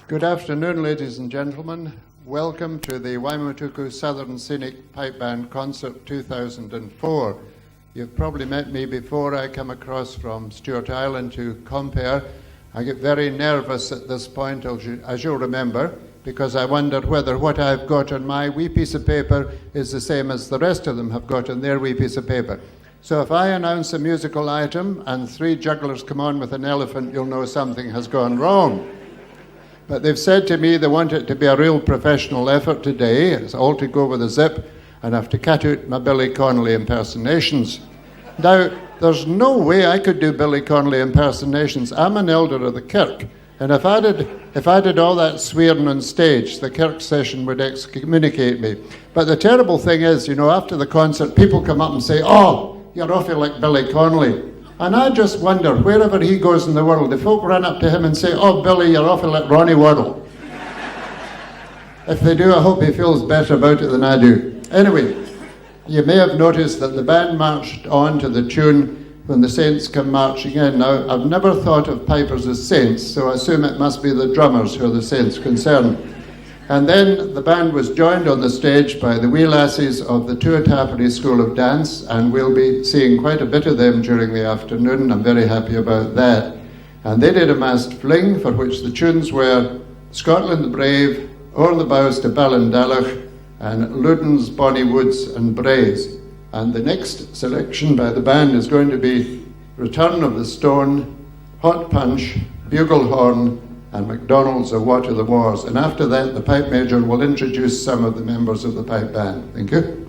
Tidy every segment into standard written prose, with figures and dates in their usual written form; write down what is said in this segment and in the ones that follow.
Good afternoon, ladies and gentlemen. Welcome to the Waimutuku Southern Scenic Pipe Band Concert 2004. You've probably met me before. I come across from Stewart Island to compare. I get very nervous at this point, as you'll remember, because I wondered whether what I've got on my wee piece of paper is the same as the rest of them have got on their wee piece of paper. So if I announce a musical item and 3 jugglers come on with an elephant, you'll know something has gone wrong. But they've said to me they want it to be a real professional effort today. It's all to go with a zip, and I have to cut out my Billy Connolly impersonations. Now, there's no way I could do Billy Connolly impersonations. I'm an elder of the kirk, and if I did all that swearing on stage, the kirk session would excommunicate me. But the terrible thing is, after the concert, people come up and say, "Oh, you're awfully like Billy Connolly." And I just wonder, wherever he goes in the world, the folk run up to him and say, "Oh, Billy, you're awful like Ronnie Waddle." If they do, I hope he feels better about it than I do. Anyway, you may have noticed that the band marched on to the tune "When the Saints Come Marching In." Now, I've never thought of pipers as saints, so I assume it must be the drummers who are the saints concerned. And then the band was joined on the stage by the wee lassies of the Tuatapere School of Dance, and we'll be seeing quite a bit of them during the afternoon. I'm very happy about that. And they did a massed fling, for which the tunes were "Scotland the Brave," "O'er the Bows to Ballinadalach," and "Loudon's Bonny Woods and Braes." And the next selection by the band is going to be "Return of the Stone," "Hot Punch," "Bugle Horn," and "MacDonald's A What of the Wars." And after that, the pipe major will introduce some of the members of the pipe band. Thank you.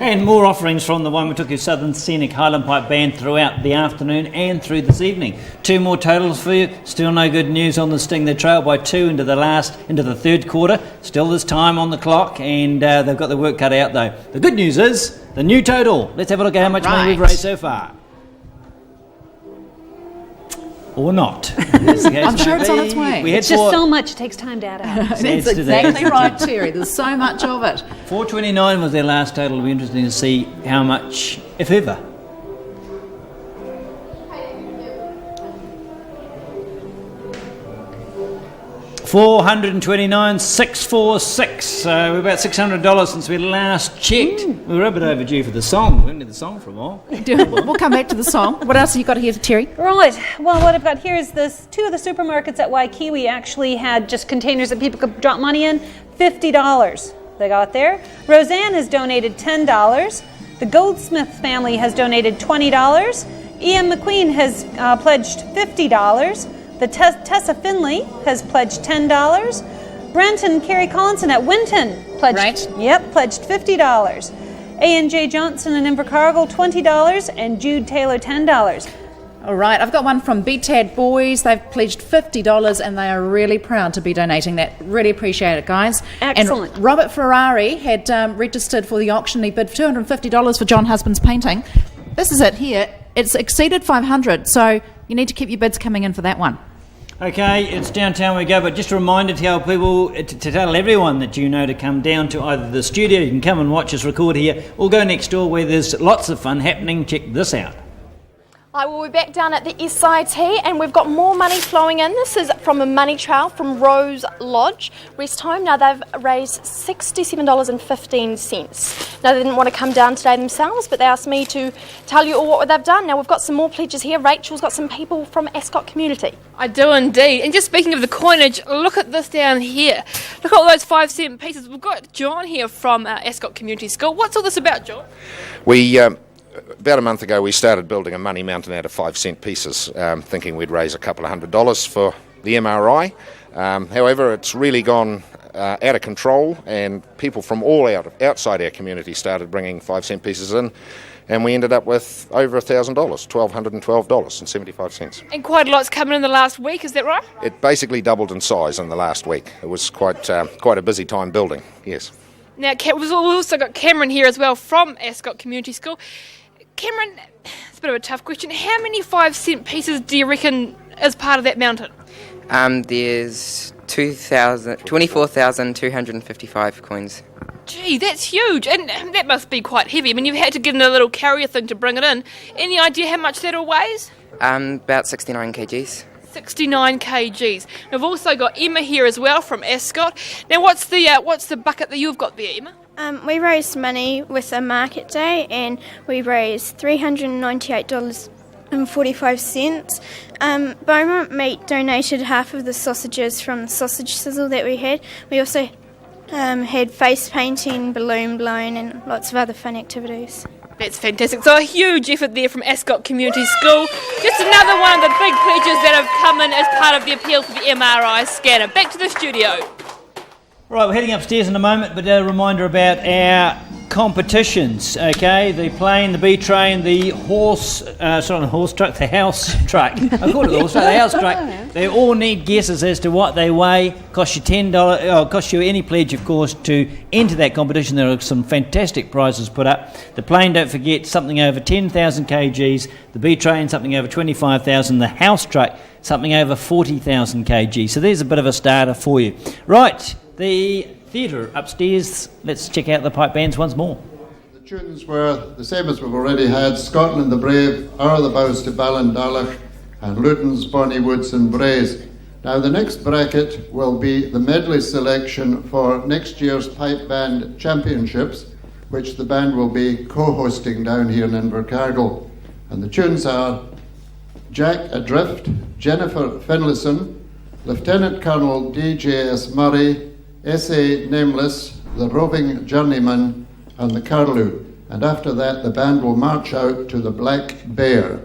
And more offerings from the Waimutuku Southern Scenic Highland Pipe Band throughout the afternoon and through this evening. 2 more totals for you. Still no good news on the Sting. They trail by 2 into the third quarter. Still there's time on the clock, and they've got the work cut out though. The good news is the new total. Let's have a look at how much money we've raised so far. Or not. I'm sure it's on its way. It's just so much, it takes time to add up. That's exactly right, Terry. There's so much of it. 429 was their last total. It'll be interesting to see how much, if ever. 429,646. We're about $600 since we last checked. We were a bit overdue for the song. We haven't had the song for a while. We'll come back to the song. What else have you got here, Terry? Right. Well, what I've got here is this. Two of the supermarkets at Waikiki actually had just containers that people could drop money in. $50 they got there. Roseanne has donated $10. The Goldsmith family has donated $20. Ian McQueen has pledged $50. The Tessa Finley has pledged $10. Brent and Carrie Collinson at Winton pledged $50. A&J Johnson and Invercargill $20 and Jude Taylor $10. All right, I've got one from BTAD Boys. They've pledged $50 and they are really proud to be donating that. Really appreciate it, guys. Excellent. And Robert Ferrari had registered for the auction. He bid $250 for John Husband's painting. This is it here. It's exceeded 500, so you need to keep your bids coming in for that one. Okay, it's downtown we go, but just a reminder to tell people, to tell everyone that you know to come down to either the studio, you can come and watch us record here, or go next door where there's lots of fun happening. Check this out. I will be back down at the SIT and we've got more money flowing in. This is from a money trail from Rose Lodge Rest Home. Now they've raised $67.15. Now they didn't want to come down today themselves, but they asked me to tell you all what they've done. Now we've got some more pledges here. Rachel's got some people from Ascot Community. I do indeed. And just speaking of the coinage, look at this down here. Look at all those 5-cent pieces. We've got John here from Ascot Community School. What's all this about, John? About a month ago we started building a money mountain out of 5-cent pieces, thinking we'd raise a couple of $100 for the MRI. However, it's really gone out of control, and people from all outside our community started bringing 5-cent pieces in, and we ended up with over $1,000, $1,212.75. And quite a lot's coming in the last week, is that right? It basically doubled in size in the last week. It was quite a busy time building, yes. Now, we've also got Cameron here as well from Ascot Community School. Cameron, it's a bit of a tough question. How many 5-cent pieces do you reckon is part of that mountain? There's 24,255 coins. Gee, that's huge. And that must be quite heavy. I mean, you've had to get in a little carrier thing to bring it in. Any idea how much that all weighs? About 69 kgs. 69 kgs. We've also got Emma here as well from Ascot. Now, what's the bucket that you've got there, Emma? We raised money with a market day, and we raised $398.45. Beaumont Meat donated half of the sausages from the sausage sizzle that we had. We also had face painting, balloon blowing, and lots of other fun activities. That's fantastic. So a huge effort there from Ascot Community School. Just another one of the big pledges that have come in as part of the appeal for the MRI scanner. Back to the studio. Right, we're heading upstairs in a moment, but a reminder about our competitions, okay? The plane, the B train, the the house truck. I called it the horse truck, the house truck. They all need guesses as to what they weigh. Cost you $10. Cost you any pledge, of course, to enter that competition. There are some fantastic prizes put up. The plane, don't forget, something over 10,000 kgs. The B train, something over 25,000. The house truck, something over 40,000 kg. So there's a bit of a starter for you. Right. The theatre upstairs, let's check out the pipe bands once more. The tunes were the same as we've already had: Scotland the Brave, Are the Bows to Ballindalach, and Luton's Bonnie Woods and Braes. Now the next bracket will be the medley selection for next year's Pipe Band Championships, which the band will be co-hosting down here in Invercargill. And the tunes are Jack Adrift, Jennifer Finlayson, Lieutenant Colonel D.J.S. Murray, S.A. Nameless, the Roving Journeyman, and the Curlew. And after that, the band will march out to the Black Bear.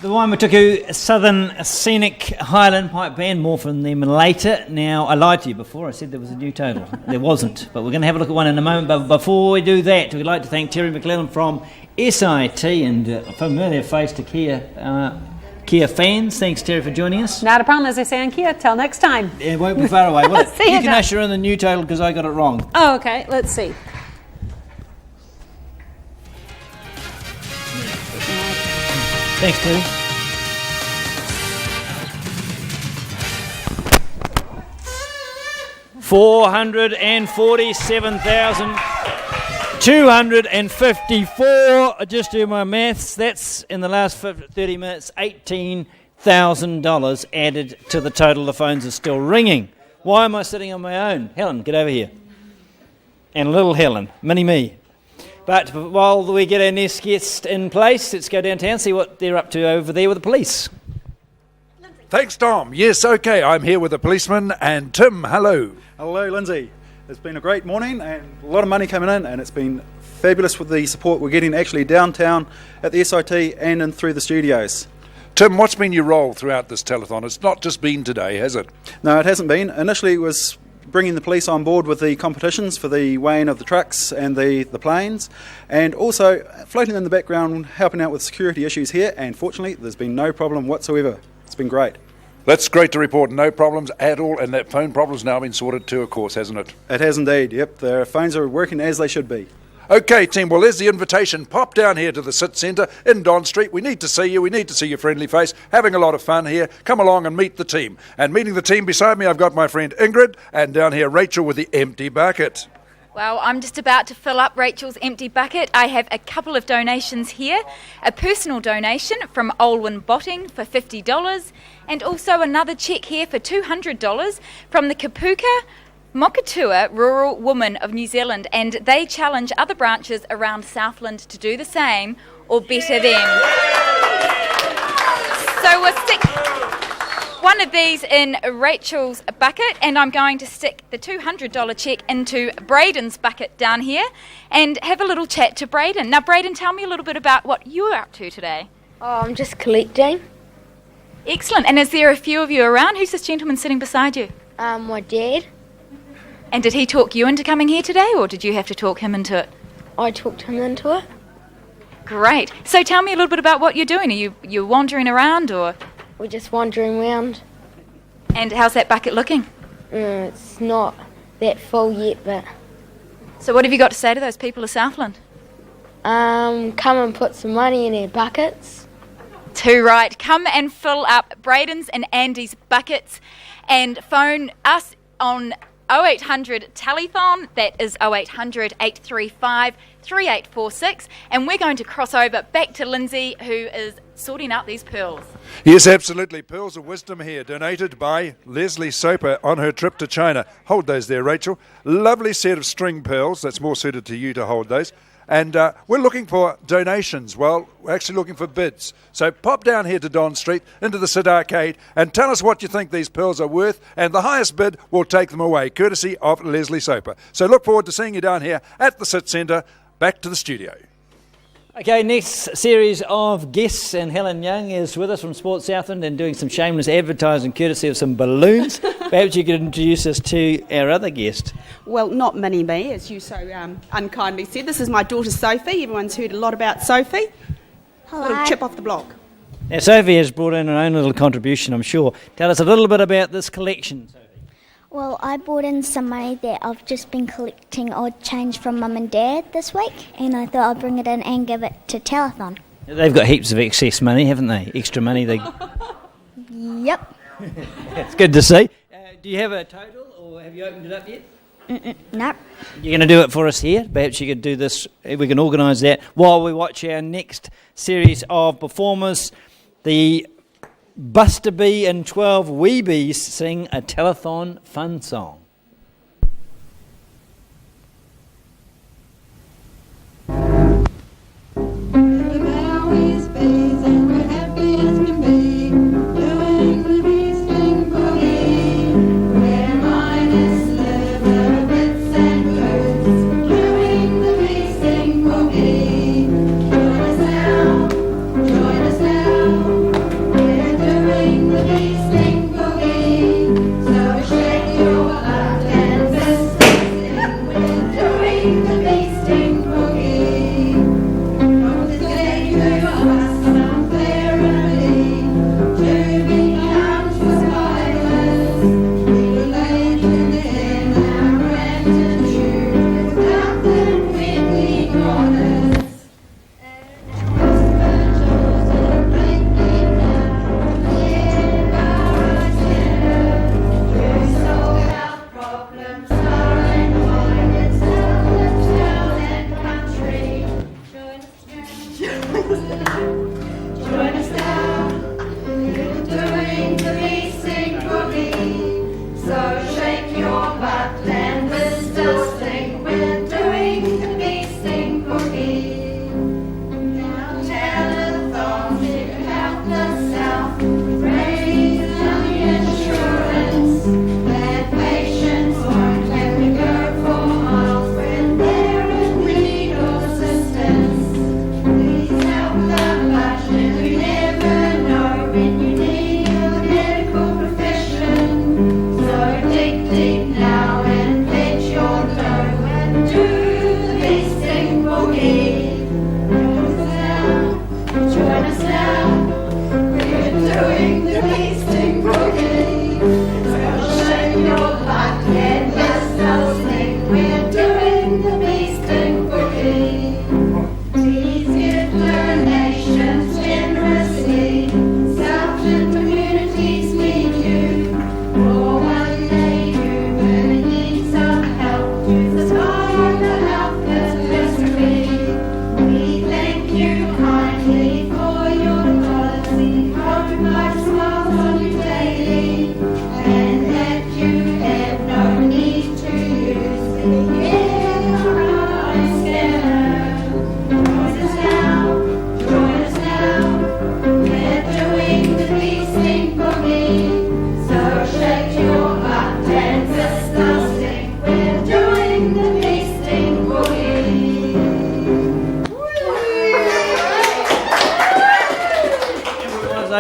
The Waimutuku Southern Scenic Highland Pipe Band, more from them later. Now, I lied to you before, I said there was a new total. There wasn't, but we're going to have a look at one in a moment. But before we do that, we'd like to thank Terry McClellan from SIT and a familiar face to Kia fans. Thanks, Terry, for joining us. Not a problem, as I say on Kia. Till next time. It won't be far away, will it? See you You can then. usher in the new total because I got it wrong. Oh, okay. Let's see. Thanks, Terry. $447,254. I just do my maths. That's in the last 30 minutes, $18,000 added to the total. The phones are still ringing. Why am I sitting on my own? Helen, get over here. And little Helen, mini me. But while we get our next guest in place, let's go downtown, see what they're up to over there with the police. Thanks, Tom. Yes, okay, I'm here with a policeman, and Tim, hello. Hello, Lindsay. It's been a great morning and a lot of money coming in, and it's been fabulous with the support we're getting actually downtown at the SIT and in through the studios. Tim, what's been your role throughout this telethon? It's not just been today, has it? No, it hasn't been. Initially it was bringing the police on board with the competitions for the weighing of the trucks and the planes, and also floating in the background helping out with security issues here, and fortunately there's been no problem whatsoever. It's been great. That's great to report. No problems at all, and that phone problem's now been sorted too, of course, hasn't it? It has indeed, yep. The phones are working as they should be. Okay, team, well, there's the invitation. Pop down here to the Sit Centre in Don Street. We need to see you. We need to see your friendly face. Having a lot of fun here. Come along and meet the team. And meeting the team beside me, I've got my friend Ingrid, and down here, Rachel with the empty bucket. Well, I'm just about to fill up Rachel's empty bucket. I have a couple of donations here. A personal donation from Olwyn Botting for $50, and also another cheque here for $200 from the Kapuka Mokatua Rural Women of New Zealand, and they challenge other branches around Southland to do the same or better them. So we'll stick one of these in Rachel's bucket, and I'm going to stick the $200 cheque into Braden's bucket down here and have a little chat to Braden. Now, Braden, tell me a little bit about what you're up to today. Oh, I'm just collecting. Excellent. And is there a few of you around? Who's this gentleman sitting beside you? My dad. And did he talk you into coming here today, or did you have to talk him into it? I talked him into it. Great. So tell me a little bit about what you're doing. Are you wandering around, or? We're just wandering around. And how's that bucket looking? It's not that full yet, but... So what have you got to say to those people of Southland? Come and put some money in their buckets. Too right. Come and fill up Braden's and Andy's buckets and phone us on 0800 Telethon, that is 0800 835 3846, and we're going to cross over back to Lindsay, who is sorting out these pearls. Yes, absolutely. Pearls of Wisdom here, donated by Leslie Soper on her trip to China. Hold those there, Rachel. Lovely set of string pearls. That's more suited to you to hold those. And we're looking for donations. Well, we're actually looking for bids. So pop down here to Don Street, into the Sid Arcade, and tell us what you think these pearls are worth, and the highest bid will take them away, courtesy of Leslie Soper. So look forward to seeing you down here at the Sit Centre. Back to the studio. Okay, next series of guests, and Helen Young is with us from Sports Southland and doing some shameless advertising courtesy of some balloons. Perhaps you could introduce us to our other guest. Well, not mini-me, as you so unkindly said. This is my daughter Sophie. Everyone's heard a lot about Sophie. Hello. Little chip off the block. Now, Sophie has brought in her own little contribution, I'm sure. Tell us a little bit about this collection, Sophie. Well, I brought in some money that I've just been collecting odd change from Mum and Dad this week, and I thought I'd bring it in and give it to Telethon. They've got heaps of excess money, haven't they? Extra money. Yep. It's good to see. Do you have a total, or have you opened it up yet? No. You're going to do it for us here? Perhaps you could do this, we can organise that while we watch our next series of performers. The Buster Bee and 12 Weebies sing a telethon fun song. Join us now.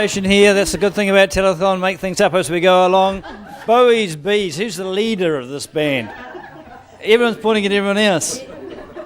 improvisation here. That's the good thing about Telethon. Make things up as we go along. Bowie's Bees. Who's the leader of this band? Everyone's pointing at everyone else.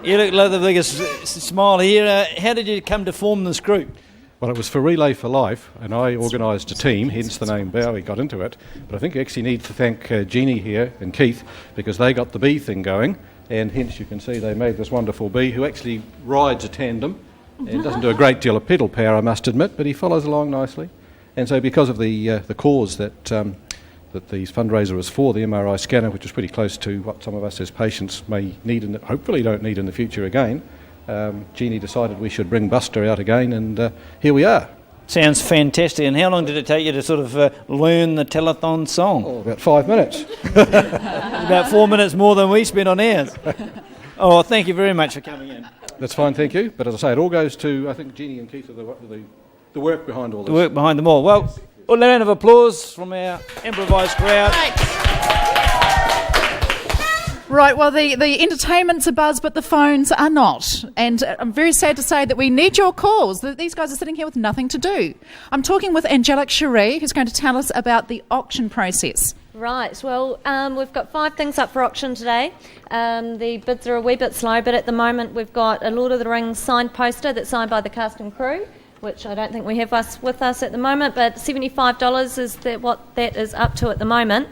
You look like the biggest smile here. How did you come to form this group? Well, it was for Relay for Life, and I organised a team, hence the name Bowie got into it. But I think you actually need to thank Jeannie here and Keith, because they got the bee thing going, and hence you can see they made this wonderful bee who actually rides a tandem and doesn't do a great deal of pedal power, I must admit, but he follows along nicely. And so because of the cause that the fundraiser was for, the MRI scanner, which is pretty close to what some of us as patients may need and hopefully don't need in the future again, Jeannie decided we should bring Buster out again, and here we are. Sounds fantastic. And how long did it take you to sort of learn the Telethon song? Oh, about 5 minutes. About 4 minutes more than we spent on ours. Oh, thank you very much for coming in. That's fine, thank you. But as I say, it all goes to, I think, Jeannie and Keith are the work behind all this. The work behind them all. Well, a round of applause from our improvised crowd. Right, well, the entertainment's a buzz, but the phones are not. And I'm very sad to say that we need your calls. These guys are sitting here with nothing to do. I'm talking with Angelique Cherie, who's going to tell us about the auction process. Right, well, we've got 5 things up for auction today. The bids are a wee bit slow, but at the moment we've got a Lord of the Rings signed poster that's signed by the cast and crew, which I don't think we have with us at the moment, but $75 is what that is up to at the moment.